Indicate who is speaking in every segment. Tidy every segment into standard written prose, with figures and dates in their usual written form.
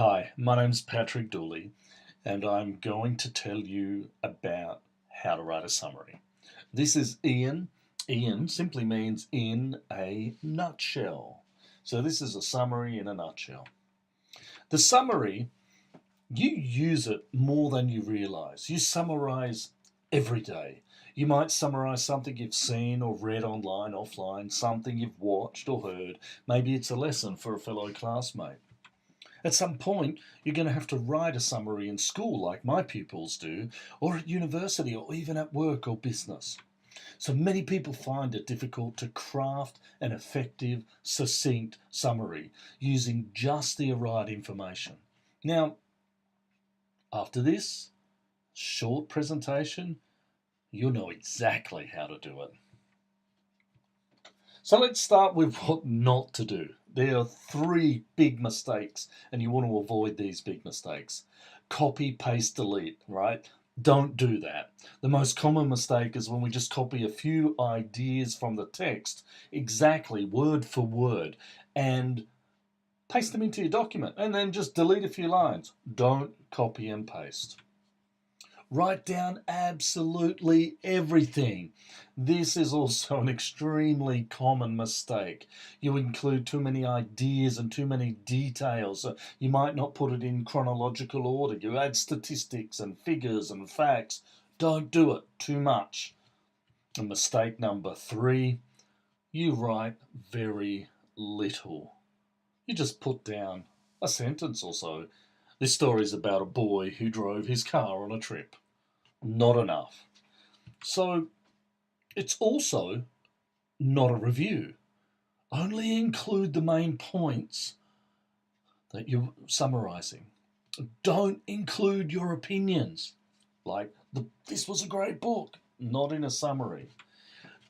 Speaker 1: Hi, my name's Patrick Dooley, and I'm going to tell you about how to write a summary. This is Ian. Ian simply means in a nutshell. So this is a summary in a nutshell. The summary, you use it more than you realize. You summarize every day. You might summarize something you've seen or read online, offline, something you've watched or heard. Maybe it's a lesson for a fellow classmate. At some point, you're going to have to write a summary in school, like my pupils do, or at university, or even at work or business. So many people find it difficult to craft an effective, succinct summary using just the right information. Now, after this short presentation, you'll know exactly how to do it. So let's start with what not to do. There are three big mistakes, and you want to avoid these big mistakes. Copy, paste, delete, right? Don't do that. The most common mistake is when we just copy a few ideas from the text, exactly word for word, and paste them into your document, and then just delete a few lines. Don't copy and paste. Write down absolutely everything. This is also an extremely common mistake. You include too many ideas and too many details. You might not put it in chronological order. You add statistics and figures and facts. Don't do it too much. And mistake number 3, you write very little. You just put down a sentence or so. This story is about a boy who drove his car on a trip. Not enough. So it's also not a review. Only include the main points that you're summarizing. Don't include your opinions, like this was a great book, not in a summary.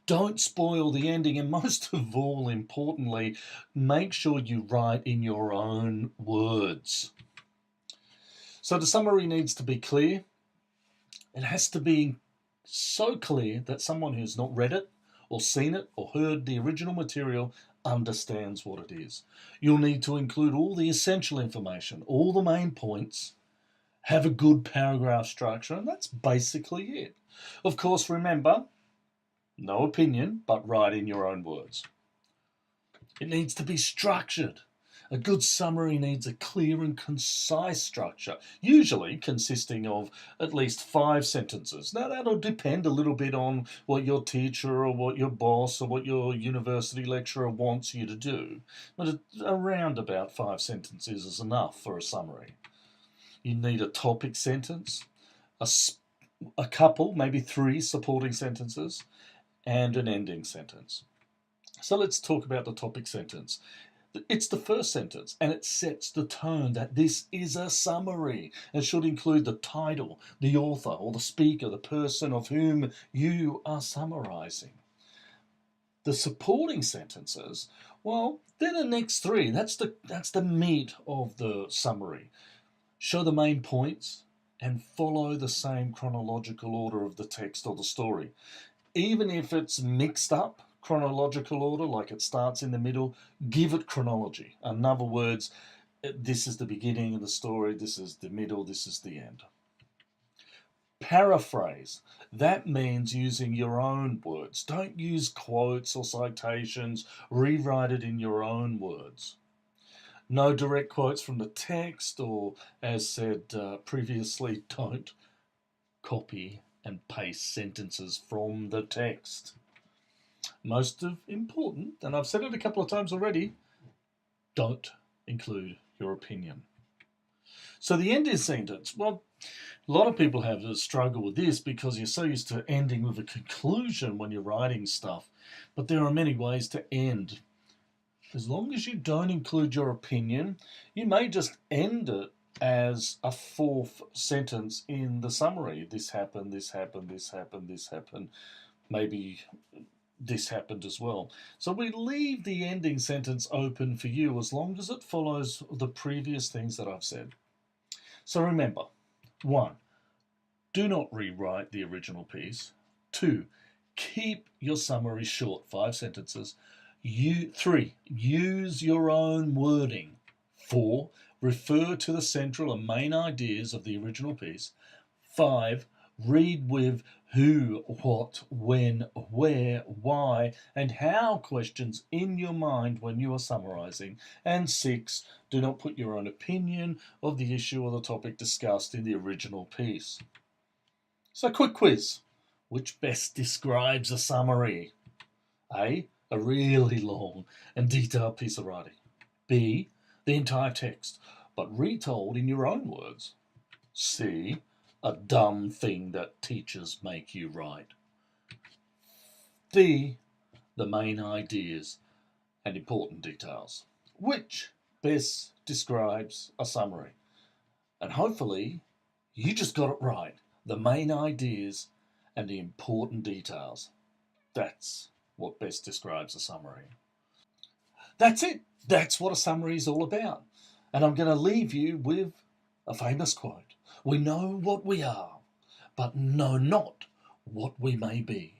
Speaker 1: Don't spoil the ending, and most of all, importantly, make sure you write in your own words. So the summary needs to be clear. It has to be so clear that someone who's not read it or seen it or heard the original material understands what it is. You'll need to include all the essential information, all the main points, have a good paragraph structure, and that's basically it. Of course, remember, no opinion, but write in your own words. It needs to be structured. A good summary needs a clear and concise structure, usually consisting of at least 5 sentences. Now, that'll depend a little bit on what your teacher or what your boss or what your university lecturer wants you to do, but around about 5 sentences is enough for a summary. You need a topic sentence, a couple, maybe 3 supporting sentences, and an ending sentence. So let's talk about the topic sentence. It's the first sentence, and it sets the tone that this is a summary. It should include the title, the author, or the speaker, the person of whom you are summarizing. The supporting sentences, well, they're the next 3. That's the meat of the summary. Show the main points and follow the same chronological order of the text or the story. Even if it's mixed up, chronological order, like it starts in the middle, give it chronology. In other words, this is the beginning of the story, this is the middle, this is the end. Paraphrase. That means using your own words. Don't use quotes or citations. Rewrite it in your own words. No direct quotes from the text, or as said previously, don't copy and paste sentences from the text. Most important, and I've said it a couple of times already, don't include your opinion. So the ending sentence, well, a lot of people have a struggle with this because you're so used to ending with a conclusion when you're writing stuff. But there are many ways to end. As long as you don't include your opinion, you may just end it as a 4th sentence in the summary. This happened, this happened, this happened, this happened. Maybe this happened as well. So we leave the ending sentence open for you as long as it follows the previous things that I've said. So remember, 1, do not rewrite the original piece. 2, keep your summary short, 5 sentences. 3, use your own wording. 4. Refer to the central and main ideas of the original piece. 5. Read with who, what, when, where, why, and how questions in your mind when you are summarizing. And 6. Do not put your own opinion of the issue or the topic discussed in the original piece. So, quick quiz. Which best describes a summary? A. A really long and detailed piece of writing. B. The entire text, but retold in your own words. C. A dumb thing that teachers make you write. D. The main ideas and important details. Which best describes a summary? And hopefully you just got it right. The main ideas and the important details. That's what best describes a summary. That's it. That's what a summary is all about. And I'm going to leave you with a famous quote. We know what we are, but know not what we may be.